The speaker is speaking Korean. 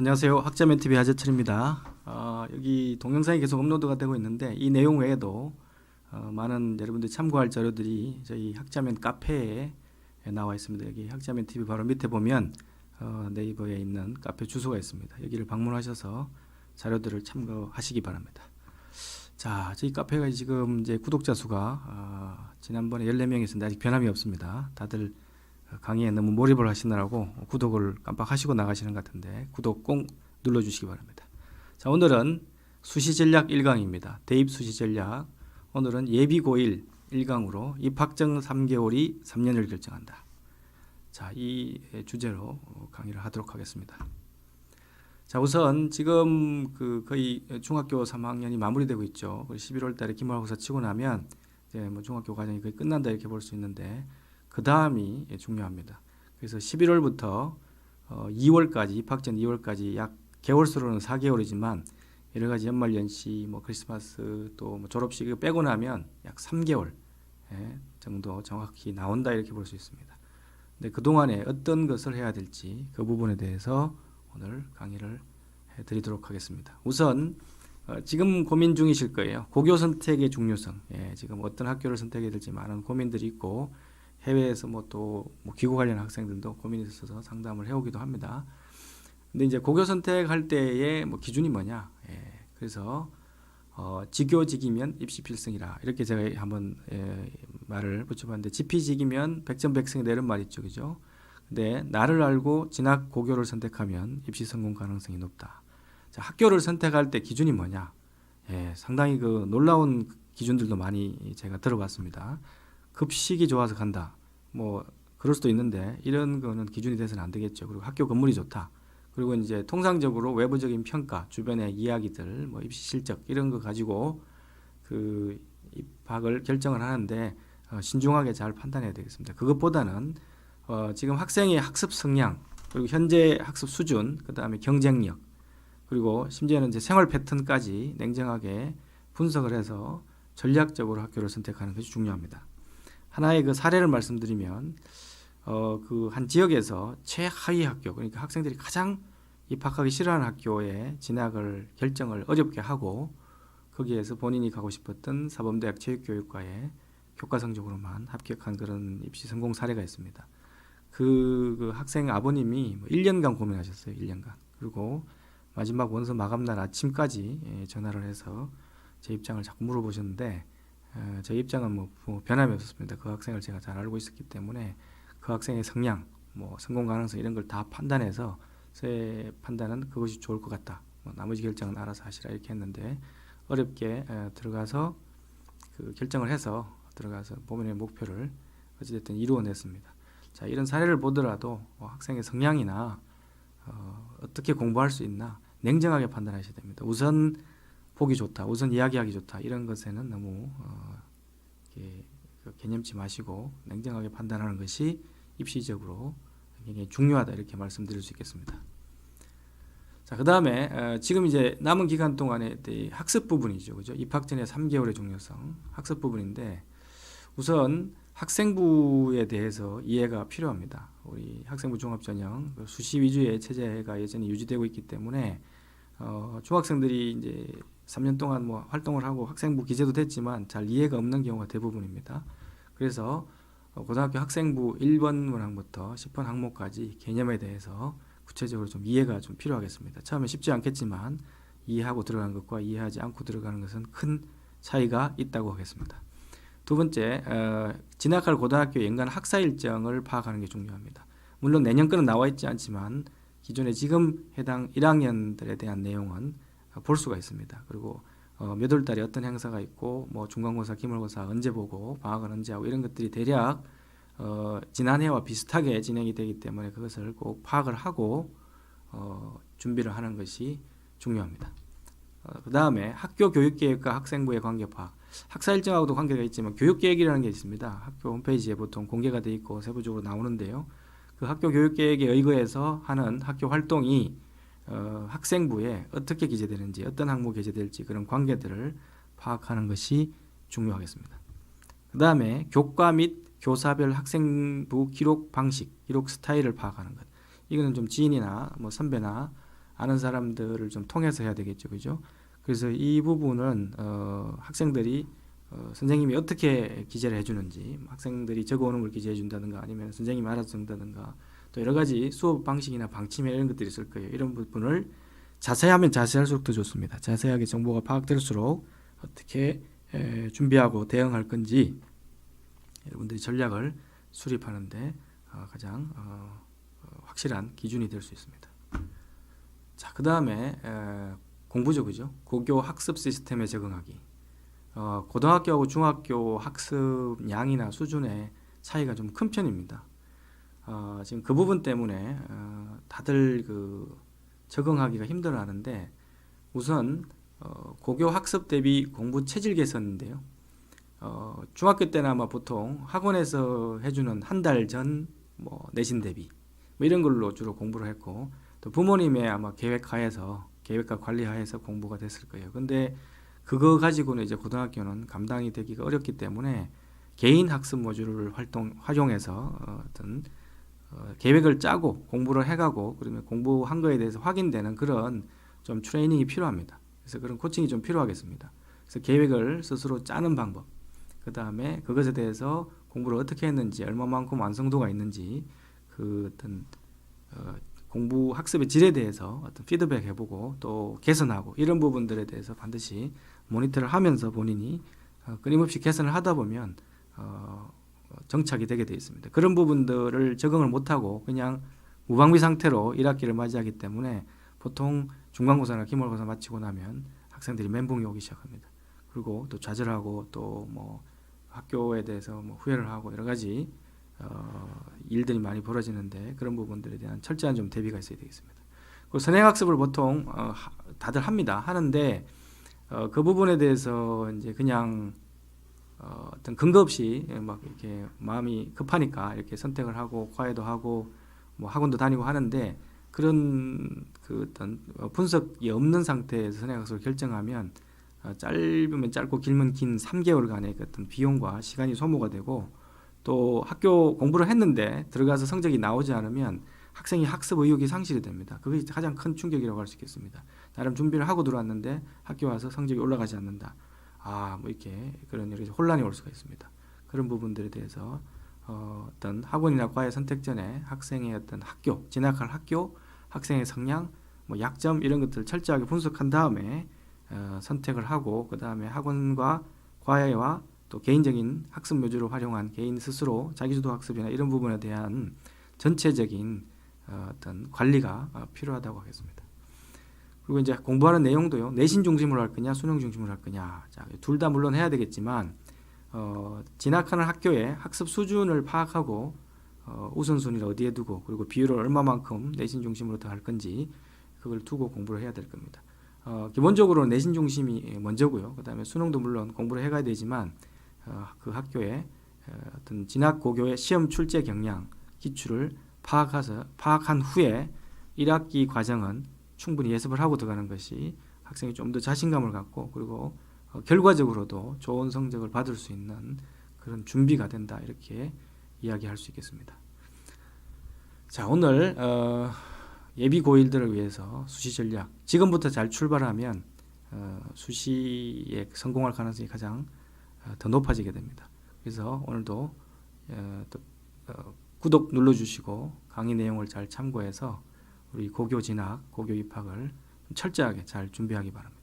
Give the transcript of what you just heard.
안녕하세요. 학자맨TV 하재철입니다. 여기 동영상이 계속 업로드가 되고 있는데 이 내용 외에도 많은 여러분들이 참고할 자료들이 저희 학자맨 카페에 나와 있습니다. 여기 학자맨TV 바로 밑에 보면 네이버에 있는 카페 주소가 있습니다. 여기를 방문하셔서 자료들을 참고하시기 바랍니다. 자, 저희 카페가 지금 이제 구독자 수가 지난번에 14명이 있었는데 아직 변함이 없습니다. 다들 강의에 너무 몰입을 하시느라고 구독을 깜빡하시고 나가시는 것 같은데 구독 꼭 눌러주시기 바랍니다. 자, 오늘은 수시전략 1강입니다. 대입 수시전략. 오늘은 예비고1 1강으로 입학정 3개월이 3년을 결정한다. 자, 이 주제로 강의를 하도록 하겠습니다. 자, 우선 지금 거의 중학교 3학년이 마무리되고 있죠. 11월 달에 기말고사 치고 나면 이제 뭐 중학교 과정이 거의 끝난다 이렇게 볼 수 있는데 그 다음이 중요합니다. 그래서 11월부터 2월까지 입학 전 2월까지 약 개월수로는 4개월이지만 여러 가지 연말 연시, 뭐 크리스마스 또 뭐 졸업식 빼고 나면 약 3개월 정도 정확히 나온다 이렇게 볼 수 있습니다. 근데 그 동안에 어떤 것을 해야 될지 그 부분에 대해서 오늘 강의를 해드리도록 하겠습니다. 우선 지금 고민 중이실 거예요. 고교 선택의 중요성. 지금 어떤 학교를 선택해야 될지 많은 고민들이 있고 해외에서 또 기고 관련 학생들도 고민이 있어서 상담을 해오기도 합니다. 근데 이제 고교 선택할 때의 기준이 뭐냐? 그래서 지교직이면 입시 필승이라 이렇게 제가 한번 말을 붙여봤는데 지피직이면 백전백승이다 이런 말 있죠, 그죠? 근데 나를 알고 진학 고교를 선택하면 입시 성공 가능성이 높다. 자, 학교를 선택할 때 기준이 뭐냐? 상당히 놀라운 기준들도 많이 제가 들어봤습니다. 급식이 좋아서 간다. 그럴 수도 있는데 이런 거는 기준이 돼서는 안 되겠죠. 그리고 학교 건물이 좋다. 그리고 이제 통상적으로 외부적인 평가, 주변의 이야기들, 입시 실적 이런 거 가지고 그 입학을 결정을 하는데 신중하게 잘 판단해야 되겠습니다. 그것보다는 지금 학생의 학습 성향, 그리고 현재 학습 수준, 그다음에 경쟁력, 그리고 심지어는 이제 생활 패턴까지 냉정하게 분석을 해서 전략적으로 학교를 선택하는 것이 중요합니다. 하나의 사례를 말씀드리면 한 지역에서 최하위 학교, 그러니까 학생들이 가장 입학하기 싫어하는 학교에 진학을 결정을 어렵게 하고 거기에서 본인이 가고 싶었던 사범대학 체육교육과에 교과 성적으로만 합격한 그런 입시 성공 사례가 있습니다. 그 학생 아버님이 1년간 고민하셨어요. 1년간. 그리고 마지막 원서 마감날 아침까지 전화를 해서 제 입장을 자꾸 물어보셨는데 제 입장은 변함이 없었습니다. 그 학생을 제가 잘 알고 있었기 때문에 그 학생의 성향, 성공 가능성 이런 걸 다 판단해서 제 판단은 그것이 좋을 것 같다. 나머지 결정은 알아서 하시라 이렇게 했는데 어렵게 들어가서 결정을 해서 들어가서 본인의 목표를 어찌됐든 이루어냈습니다. 자, 이런 사례를 보더라도 학생의 성향이나 어떻게 공부할 수 있나 냉정하게 판단하셔야 됩니다. 우선 보기 좋다, 우선 이야기하기 좋다 이런 것에는 너무 개념치 마시고 냉정하게 판단하는 것이 입시적으로 굉장히 중요하다 이렇게 말씀드릴 수 있겠습니다. 자, 그 다음에 지금 이제 남은 기간 동안에 학습 부분이죠, 그죠? 입학 전에 3개월의 중요성, 학습 부분인데 우선 학생부에 대해서 이해가 필요합니다. 우리 학생부 종합전형 수시 위주의 체제가 여전히 유지되고 있기 때문에 중학생들이 이제 3년 동안 활동을 하고 학생부 기재도 됐지만 잘 이해가 없는 경우가 대부분입니다. 그래서 고등학교 학생부 1번 문항부터 10번 항목까지 개념에 대해서 구체적으로 좀 이해가 좀 필요하겠습니다. 처음에 쉽지 않겠지만 이해하고 들어가는 것과 이해하지 않고 들어가는 것은 큰 차이가 있다고 하겠습니다. 두 번째, 진학할 고등학교 연간 학사 일정을 파악하는 게 중요합니다. 물론 내년 거는 나와 있지 않지만 기존에 지금 해당 1학년들에 대한 내용은 볼 수가 있습니다. 그리고 몇 월 달에 어떤 행사가 있고 중간고사, 기말고사 언제 보고 방학은 언제 하고 이런 것들이 대략 지난해와 비슷하게 진행이 되기 때문에 그것을 꼭 파악을 하고 준비를 하는 것이 중요합니다. 그 다음에 학교 교육계획과 학생부의 관계 파악. 학사 일정하고도 관계가 있지만 교육계획이라는 게 있습니다. 학교 홈페이지에 보통 공개가 되어 있고 세부적으로 나오는데요. 그 학교 교육계획에 의거해서 하는 학교 활동이 학생부에 어떻게 기재되는지, 어떤 항목이 기재될지 그런 관계들을 파악하는 것이 중요하겠습니다. 그 다음에 교과 및 교사별 학생부 기록 방식, 기록 스타일을 파악하는 것. 이거는 좀 지인이나 선배나 아는 사람들을 좀 통해서 해야 되겠죠, 그죠? 그래서 이 부분은 학생들이 선생님이 어떻게 기재를 해주는지, 학생들이 적어오는 걸 기재해 준다든가 아니면 선생님이 알아서 적는다든가 또 여러 가지 수업 방식이나 방침에 이런 것들이 있을 거예요. 이런 부분을 자세하면 자세할수록 더 좋습니다. 자세하게 정보가 파악될수록 어떻게 준비하고 대응할 건지 여러분들이 전략을 수립하는데 가장 확실한 기준이 될 수 있습니다. 자, 그 다음에 공부죠, 그죠? 고교 학습 시스템에 적응하기. 고등학교하고 중학교 학습 양이나 수준의 차이가 좀 큰 편입니다. 지금 그 부분 때문에 다들 적응하기가 힘들어하는데 우선 고교 학습 대비 공부 체질 개선인데요. 중학교 때는 아마 보통 학원에서 해주는 한 달 전 내신 대비 이런 걸로 주로 공부를 했고 또 부모님의 아마 계획과 관리하에서 공부가 됐을 거예요. 근데 그거 가지고는 이제 고등학교는 감당이 되기가 어렵기 때문에 개인 학습 모듈을 활용해서 어떤 계획을 짜고 공부를 해가고 그러면 공부한 거에 대해서 확인되는 그런 좀 트레이닝이 필요합니다. 그래서 그런 코칭이 좀 필요하겠습니다. 그래서 계획을 스스로 짜는 방법, 그 다음에 그것에 대해서 공부를 어떻게 했는지, 얼마만큼 완성도가 있는지, 그 어떤 공부 학습의 질에 대해서 어떤 피드백 해보고 또 개선하고 이런 부분들에 대해서 반드시 모니터를 하면서 본인이 끊임없이 개선을 하다 보면 정착이 되게 되어 있습니다. 그런 부분들을 적응을 못하고 그냥 무방비 상태로 1학기를 맞이하기 때문에 보통 중간고사나 기말고사 마치고 나면 학생들이 멘붕이 오기 시작합니다. 그리고 또 좌절하고 또 학교에 대해서 후회를 하고 여러 가지 일들이 많이 벌어지는데 그런 부분들에 대한 철저한 좀 대비가 있어야 되겠습니다. 그리고 선행학습을 보통 다들 합니다. 하는데 그 부분에 대해서 이제 그냥 어떤 근거 없이 막 이렇게 마음이 급하니까 이렇게 선택을 하고 과외도 하고 학원도 다니고 하는데 그런 어떤 분석이 없는 상태에서 선행학습을 결정하면 짧으면 짧고 길면 긴 3개월간의 어떤 비용과 시간이 소모가 되고 또 학교 공부를 했는데 들어가서 성적이 나오지 않으면 학생이 학습 의욕이 상실이 됩니다. 그게 가장 큰 충격이라고 할 수 있겠습니다. 나름 준비를 하고 들어왔는데 학교 와서 성적이 올라가지 않는다. 이렇게 그런 여러 가지 혼란이 올 수가 있습니다. 그런 부분들에 대해서 어떤 학원이나 과외 선택 전에 학생의 어떤 진학할 학교, 학생의 성향, 약점 이런 것들을 철저하게 분석한 다음에 선택을 하고 그 다음에 학원과 과외와 또 개인적인 학습 모듈을 활용한 개인 스스로 자기주도 학습이나 이런 부분에 대한 전체적인 어떤 관리가 필요하다고 하겠습니다. 그리고 이제 공부하는 내용도요. 내신 중심으로 할 거냐, 수능 중심으로 할 거냐. 둘 다 물론 해야 되겠지만 진학하는 학교의 학습 수준을 파악하고 우선순위를 어디에 두고 그리고 비율을 얼마만큼 내신 중심으로 더 할 건지 그걸 두고 공부를 해야 될 겁니다. 기본적으로 내신 중심이 먼저고요. 그 다음에 수능도 물론 공부를 해가야 되지만 그 학교의 어떤 진학 고교의 시험 출제 경량 기출을 파악한 후에 1학기 과정은 충분히 예습을 하고 들어가는 것이 학생이 좀 더 자신감을 갖고 그리고 결과적으로도 좋은 성적을 받을 수 있는 그런 준비가 된다 이렇게 이야기할 수 있겠습니다. 자, 오늘 예비 고1들을 위해서 수시 전략 지금부터 잘 출발하면 수시에 성공할 가능성이 가장 더 높아지게 됩니다. 그래서 오늘도 구독 눌러주시고 강의 내용을 잘 참고해서 우리 고교 진학, 고교 입학을 철저하게 잘 준비하기 바랍니다.